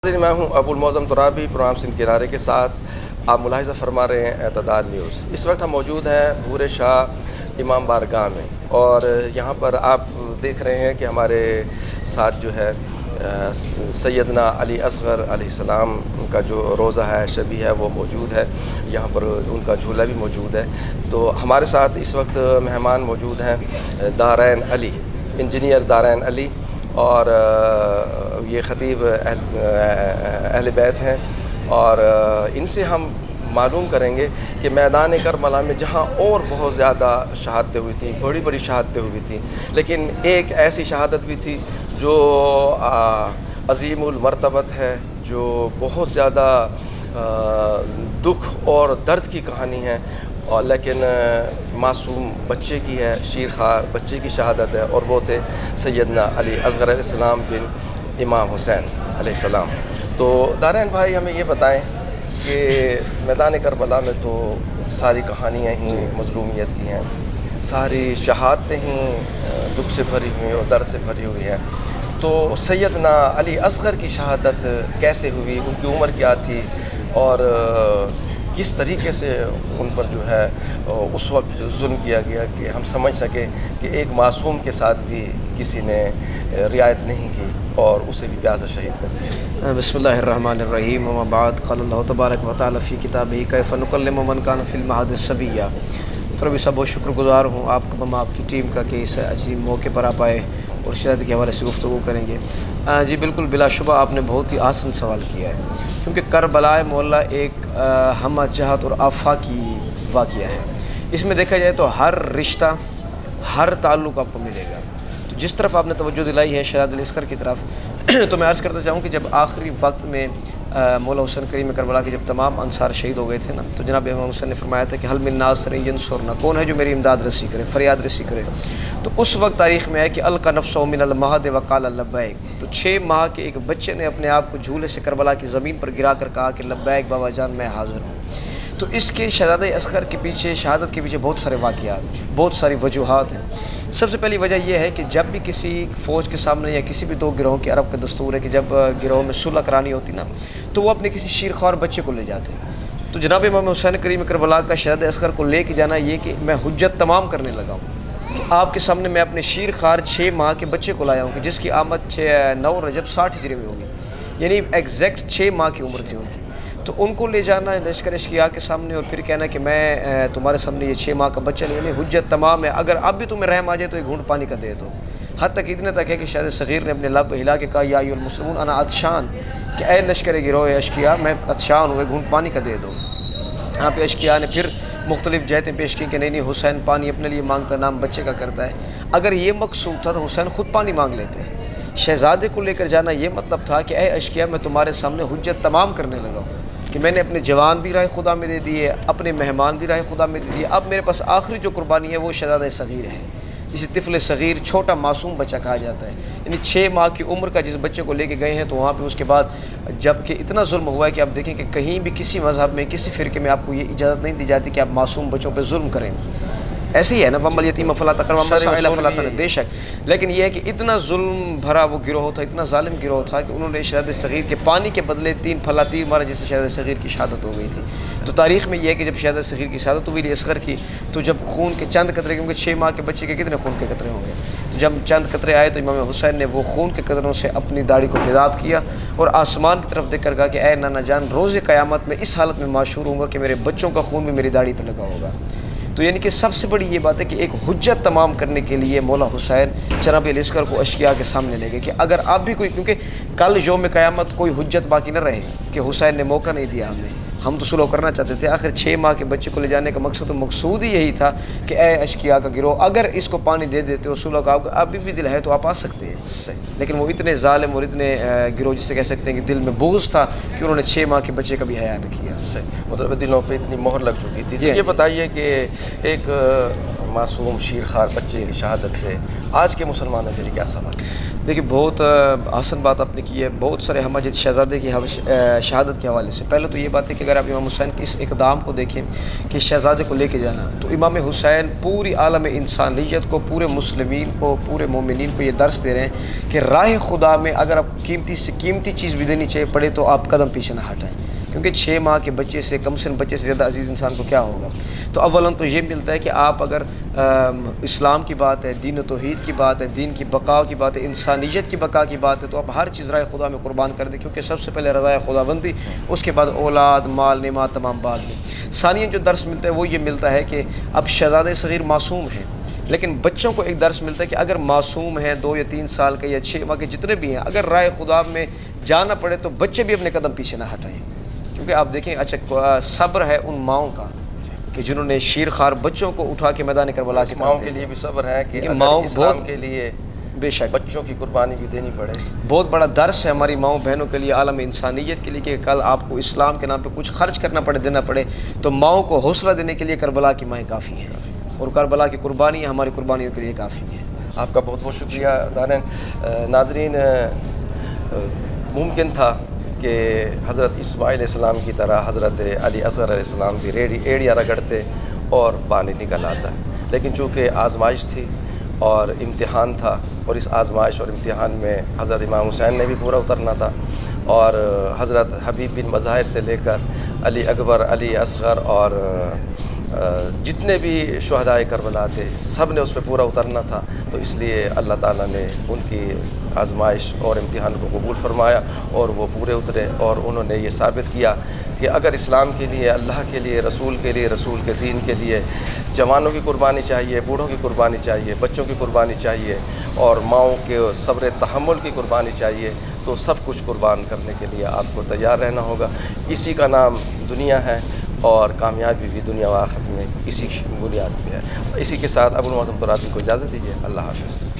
میں ہوں ابو المعظم ترابی پروگرام سندھ کنارے کے ساتھ آپ ملاحظہ فرما رہے ہیں اعتدال نیوز۔ اس وقت ہم موجود ہیں بھورے شاہ امام بارگاہ میں، اور یہاں پر آپ دیکھ رہے ہیں کہ ہمارے ساتھ جو ہے سیدنا علی اصغر علیہ السلام کا جو روضہ ہے شبیہ ہے وہ موجود ہے، یہاں پر ان کا جھولا بھی موجود ہے۔ تو ہمارے ساتھ اس وقت مہمان موجود ہیں دارین علی، انجینئر دارین علی، اور یہ خطیب اہل بیت ہیں، اور ان سے ہم معلوم کریں گے کہ میدان کربلا میں جہاں اور بہت زیادہ شہادتیں ہوئی تھیں، بڑی بڑی شہادتیں ہوئی تھیں، لیکن ایک ایسی شہادت بھی تھی جو عظیم المرتبت ہے، جو بہت زیادہ دکھ اور درد کی کہانی ہے، اور لیکن معصوم بچے کی ہے، شیرخوار بچے کی شہادت ہے، اور وہ تھے سیدنا علی اصغر علیہ السلام بن امام حسین علیہ السلام۔ تو دارین بھائی ہمیں یہ بتائیں کہ میدان کربلا میں تو ساری کہانیاں ہی مظلومیت کی ہیں، ساری شہادتیں ہی دکھ سے بھری ہوئی اور درد سے بھری ہوئی ہیں، تو سیدنا علی اصغر کی شہادت کیسے ہوئی، ان کی عمر کیا تھی، اور کس طریقے سے ان پر جو ہے اس وقت ظلم کیا گیا کہ ہم سمجھ سکیں کہ ایک معصوم کے ساتھ بھی کسی نے رعایت نہیں کی اور اسے بھی پیاسا شہید کر دیا۔ بسم اللہ الرحمن الرحیم، وما بعد، قال اللہ تبارک و تعالی فی کتابہ کیف نکلم من کان فی المہد صبیا۔ ربی صاحب بہت شکر گزار ہوں آپ کا، آپ کی ٹیم کا، کہ اس عظیم موقع پر آپ آئے اور شہادت کے حوالے سے گفتگو کریں گے۔ جی بالکل، بلا شبہ آپ نے بہت ہی آسان سوال کیا ہے، کیونکہ کربلا معلیٰ ایک ہمہ جہت اور آفاقی واقعہ ہے۔ اس میں دیکھا جائے تو ہر رشتہ، ہر تعلق آپ کو ملے گا۔ تو جس طرف آپ نے توجہ دلائی ہے شہادت علی اصغر کی طرف، تو میں عرض کرتا چاہوں کہ جب آخری وقت میں مولا حسین کریم کربلا کے جب تمام انصار شہید ہو گئے تھے نا، تو جناب امام حسین نے فرمایا تھا کہ حل من ناصر ینصرنا، کون ہے جو میری امداد رسی کرے، فریاد رسی کرے۔ تو اس وقت تاریخ میں ہے کہ القى نفسه من المہد وقال لبیک، تو 6 ماہ کے ایک بچے نے اپنے آپ کو جھولے سے کربلا کی زمین پر گرا کر کہا کہ لبیک بابا جان، میں حاضر ہوں۔ تو اس کے شہادت اصغر کے پیچھے، شہادت کے پیچھے بہت سارے واقعات، بہت ساری وجوہات ہیں۔ سب سے پہلی وجہ یہ ہے کہ جب بھی کسی فوج کے سامنے یا کسی بھی 2 گروہوں کے، عرب کا دستور ہے کہ جب گروہ میں صلح کرانی ہوتی نا، تو وہ اپنے کسی شیرخوار بچے کو لے جاتے ہیں۔ تو جناب امام حسین کریم کربلا کا شہادت اصغر کو لے کے جانا یہ کہ میں حجت تمام کرنے لگا ہوں کہ آپ کے سامنے میں اپنے شیرخوار 6 ماہ کے بچے کو لایا ہوں، کہ جس کی آمد 9 رجب 60 ہجری میں ہوگی، یعنی ایگزیکٹ 6 ماہ کی عمر تھی ان کی۔ تو ان کو لے جانا لشکر اشقیاء کے سامنے اور پھر کہنا کہ میں تمہارے سامنے یہ 6 ماہ کا بچہ نہیں، یعنی حجت تمام ہے، اگر اب بھی تمہیں رحم آ جائے تو ایک گھونٹ پانی کا دے دو۔ حد تک اتنے تک ہے کہ شاید صغیر نے اپنے لب ہلا کے کہا یا ایھا المسلمون انا عطشان، کہ اے لشکر گروہ اشقیاء، میں عطشان ہوں، ایک گھونٹ پانی کا دے دو۔ یہاں پہ اشقیاء نے پھر مختلف جہتیں پیش کی کہ نہیں حسین پانی اپنے لیے مانگتا، نام بچے کا کرتا ہے۔ اگر یہ مقصود تھا تو حسین خود پانی مانگ لیتے ہیں۔ شہزادے کو لے کر جانا یہ مطلب تھا کہ اے اشقیاء، میں تمہارے سامنے حجت تمام کرنے لگا ہوں کہ میں نے اپنے جوان بھی راہ خدا میں دے دیے، اپنے مہمان بھی راہ خدا میں دے دیے، اب میرے پاس آخری جو قربانی ہے وہ شہزادہ صغیر ہے۔ اسے طفل صغیر، چھوٹا معصوم بچہ کہا جاتا ہے، یعنی 6 ماہ کی عمر کا جس بچے کو لے کے گئے ہیں۔ تو وہاں پہ اس کے بعد جب کہ اتنا ظلم ہوا ہے کہ آپ دیکھیں کہ کہیں بھی کسی مذہب میں، کسی فرقے میں آپ کو یہ اجازت نہیں دی جاتی کہ آپ معصوم بچوں پہ ظلم کریں۔ ایسے ہی ہے نا، وَأَمَّا الْيَتِيمَ فَلَا تَقْهَرْ وَأَمَّا السَّائِلَ فَلَا تَنْهَرْ، بے شک، لیکن یہ ہے کہ اتنا ظلم بھرا وہ گروہ تھا، اتنا ظالم گروہ تھا کہ انہوں نے شہادت صغیر کے پانی کے بدلے 3 پھلا تیر مارا، جس سے شہادت صغیر کی شہادت ہو گئی تھی۔ تو تاریخ میں یہ ہے کہ جب شہادت صغیر کی شہادت ہوئی علی اصغر کی، تو جب خون کے چند قطرے، کیونکہ 6 ماہ کے بچے کے کتنے خون کے قطرے ہوں گے، تو جب چند قطرے آئے تو امام حسین نے وہ خون کے قطروں سے اپنی داڑھی کو خضاب کیا اور آسمان کی طرف دیکھ کر کہا کہ اے نانا جان، روز قیامت میں اس حالت میں معشور ہوں گا کہ میرے بچوں کا خون بھی میری داڑھی پہ لگا ہوگا۔ تو یعنی کہ سب سے بڑی یہ بات ہے کہ ایک حجت تمام کرنے کے لیے مولا حسین جناب علی اصغر کو اشقیاء کے سامنے لے گئے کہ اگر آپ بھی کوئی، کیونکہ کل یوم قیامت کوئی حجت باقی نہ رہے کہ حسین نے موقع نہیں دیا ہم تو صلح کرنا چاہتے تھے۔ آخر 6 ماہ کے بچے کو لے جانے کا مقصود ہی یہی تھا کہ اے اشقیاء کا گروہ، اگر اس کو پانی دے دیتے ہو صلح کا، ابھی بھی دل ہے تو آپ آ سکتے ہیں، لیکن وہ اتنے ظالم اور اتنے گروہ جسے کہہ سکتے ہیں کہ دل میں بغض تھا کہ انہوں نے 6 ماہ کے بچے کا بھی حیا نہ کیا۔ مطلب دلوں پہ اتنی مہر لگ چکی تھی۔ تو یہ بتائیے کہ ایک معصوم شیرخوار بچے کی شہادت سے آج کے مسلمانوں کے لیے کیا سبق ہے؟ دیکھیے بہت حسن بات آپ نے کی ہے. بہت سارے ہمارے شہزادے کی شہادت کے حوالے سے پہلے تو یہ بات ہے کہ اگر آپ امام حسین کے اس اقدام کو دیکھیں کہ شہزادے کو لے کے جانا، تو امام حسین پوری عالم انسانیت کو، پورے مسلمین کو، پورے مومنین کو یہ درس دے رہے ہیں کہ راہ خدا میں اگر آپ قیمتی سے قیمتی چیز بھی دینی چاہیے پڑے تو آپ قدم پیچھے نہ ہٹائیں، کیونکہ 6 ماہ کے بچے سے، کم سن بچے سے زیادہ عزیز انسان کو کیا ہوگا. تو اولاً تو یہ ملتا ہے کہ آپ اگر اسلام کی بات ہے، دین و توحید کی بات ہے، دین کی بقا کی بات ہے، انسانیت کی بقا کی بات ہے، تو آپ ہر چیز رائے خدا میں قربان کر دیں، کیونکہ سب سے پہلے رضا خدا بندی، اس کے بعد اولاد، مال، نعمات تمام بعد میں. ثانیاً جو درس ملتا ہے وہ یہ ملتا ہے کہ اب شہزادہ صغیر معصوم ہیں، لیکن بچوں کو ایک درس ملتا ہے کہ اگر معصوم ہیں 2 یا 3 سال کے یا 6 ماہ کے جتنے بھی ہیں، اگر رائے خدا میں جانا پڑے تو بچے بھی اپنے قدم پیچھے نہ ہٹائیں. کیونکہ آپ دیکھیں اچھا صبر ہے ان ماؤں کا کہ جنہوں نے شیر خوار بچوں کو اٹھا کے میدان کربلا کے ماؤں کے لیے بھی صبر ہے کہ ماؤں اسلام کے لیے بے شک بچوں کی قربانی بھی دینی پڑے. بہت بڑا درس ہے ہماری ماؤں بہنوں کے لیے، عالم انسانیت کے لیے، کہ کل آپ کو اسلام کے نام پہ کچھ خرچ کرنا پڑے، دینا پڑے، تو ماؤں کو حوصلہ دینے کے لیے کربلا کی مائیں کافی ہیں، اور کربلا کی قربانی ہماری قربانیوں کے لیے کافی ہے. آپ کا بہت بہت شکریہ دانین. ناظرین، ممکن تھا کہ حضرت اسماعیل علیہ السلام کی طرح حضرت علی اصغر علیہ السلام بھی ایڑیاں رگڑتے اور پانی نکل آتا، لیکن چونکہ آزمائش تھی اور امتحان تھا، اور اس آزمائش اور امتحان میں حضرت امام حسین نے بھی پورا اترنا تھا، اور حضرت حبیب بن مظاہر سے لے کر علی اکبر، علی اصغر اور جتنے بھی شہدائے کربلا تھے سب نے اس پہ پورا اترنا تھا. تو اس لیے اللہ تعالیٰ نے ان کی آزمائش اور امتحان کو قبول فرمایا اور وہ پورے اترے، اور انہوں نے یہ ثابت کیا کہ اگر اسلام کے لیے، اللہ کے لیے، رسول کے دین کے لیے جوانوں کی قربانی چاہیے، بوڑھوں کی قربانی چاہیے، بچوں کی قربانی چاہیے، اور ماؤں کے صبر تحمل کی قربانی چاہیے، تو سب کچھ قربان کرنے کے لیے آپ کو تیار رہنا ہوگا. اسی کا نام دنیا ہے، اور کامیابی بھی دنیا و آخرت میں اسی بنیاد پہ ہے. اسی کے ساتھ ابو المعظم ترابی کو اجازت دیجیے. اللہ حافظ.